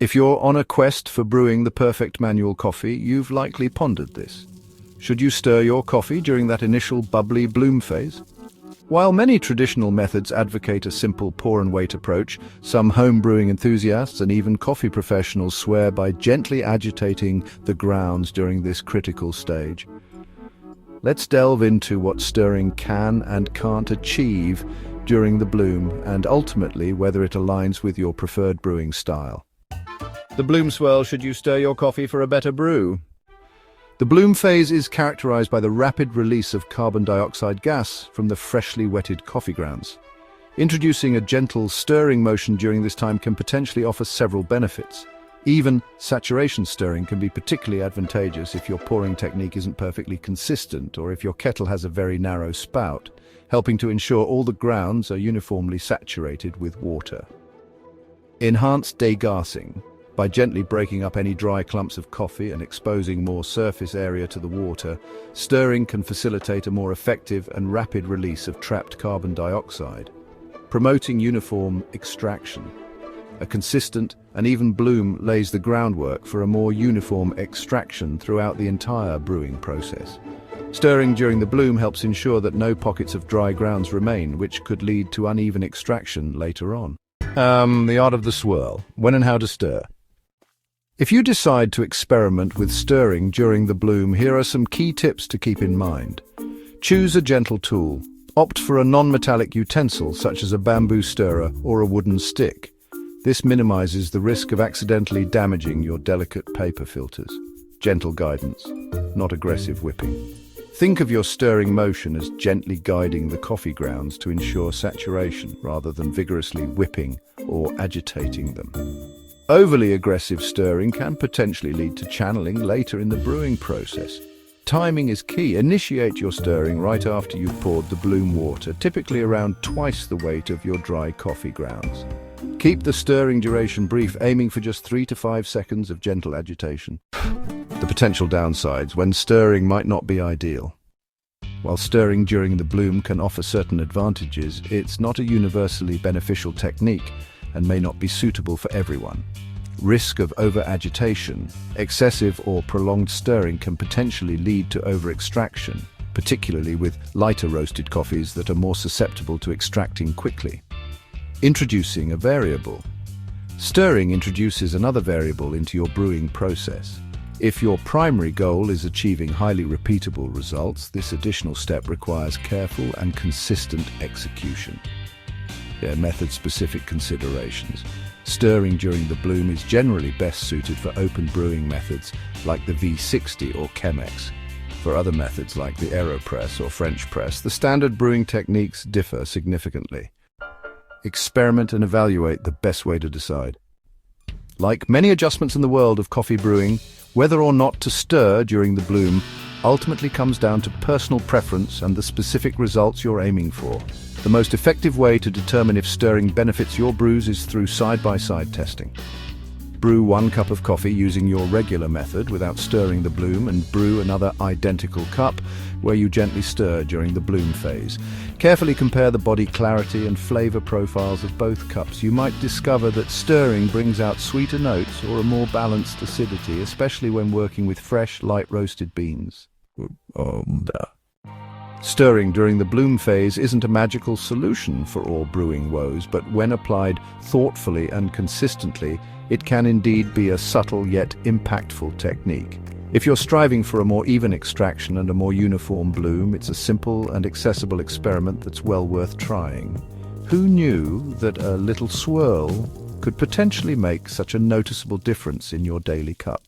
If you're on a quest for brewing the perfect manual coffee, you've likely pondered this. Should you stir your coffee during that initial bubbly bloom phase? While many traditional methods advocate a simple pour-and-wait approach, some home brewing enthusiasts and even coffee professionals swear by gently agitating the grounds during this critical stage. Let's delve into what stirring can and can't achieve during the bloom, and ultimately whether it aligns with your preferred brewing style. The bloom swirl. Should you stir your coffee for a better brew? The bloom phase is characterized by the rapid release of carbon dioxide gas from the freshly wetted coffee grounds. Introducing a gentle stirring motion during this time can potentially offer several benefits. Even saturation stirring can be particularly advantageous if your pouring technique isn't perfectly consistent or if your kettle has a very narrow spout, helping to ensure all the grounds are uniformly saturated with water. Enhanced degassing. By gently breaking up any dry clumps of coffee and exposing more surface area to the water, stirring can facilitate a more effective and rapid release of trapped carbon dioxide, promoting uniform extraction. A consistent and even bloom lays the groundwork for a more uniform extraction throughout the entire brewing process. Stirring during the bloom helps ensure that no pockets of dry grounds remain, which could lead to uneven extraction later on. The art of the swirl. When and how to stir. If you decide to experiment with stirring during the bloom, here are some key tips to keep in mind. Choose a gentle tool. Opt for a non-metallic utensil such as a bamboo stirrer or a wooden stick. This minimizes the risk of accidentally damaging your delicate paper filters. Gentle guidance, not aggressive whipping. Think of your stirring motion as gently guiding the coffee grounds to ensure saturation rather than vigorously whipping or agitating them. Overly aggressive stirring can potentially lead to channeling later in the brewing process. Timing is key. Initiate your stirring right after you've poured the bloom water, typically around twice the weight of your dry coffee grounds. Keep the stirring duration brief, aiming for just 3 to 5 seconds of gentle agitation. The potential downsides. When stirring might not be ideal. While stirring during the bloom can offer certain advantages, it's not a universally beneficial technique and may not be suitable for everyone. Risk of over-agitation. Excessive or prolonged stirring can potentially lead to over-extraction, particularly with lighter roasted coffees that are more susceptible to extracting quickly. Introducing a variable. Stirring introduces another variable into your brewing process. If your primary goal is achieving highly repeatable results, this additional step requires careful and consistent execution. Method-specific considerations. Stirring during the bloom is generally best suited for open brewing methods like the V60 or Chemex. For other methods like the AeroPress or French press, the standard brewing techniques differ significantly. Experiment and evaluate the best way to decide. Like many adjustments in the world of coffee brewing, whether or not to stir during the bloom ultimately comes down to personal preference and the specific results you're aiming for. The most effective way to determine if stirring benefits your brews is through side-by-side testing. Brew 1 cup of coffee using your regular method without stirring the bloom, and brew another identical cup where you gently stir during the bloom phase. Carefully compare the body clarity and flavor profiles of both cups. You might discover that stirring brings out sweeter notes or a more balanced acidity, especially when working with fresh, light-roasted beans. Stirring during the bloom phase isn't a magical solution for all brewing woes, but when applied thoughtfully and consistently, it can indeed be a subtle yet impactful technique. If you're striving for a more even extraction and a more uniform bloom, it's a simple and accessible experiment that's well worth trying. Who knew that a little swirl could potentially make such a noticeable difference in your daily cup?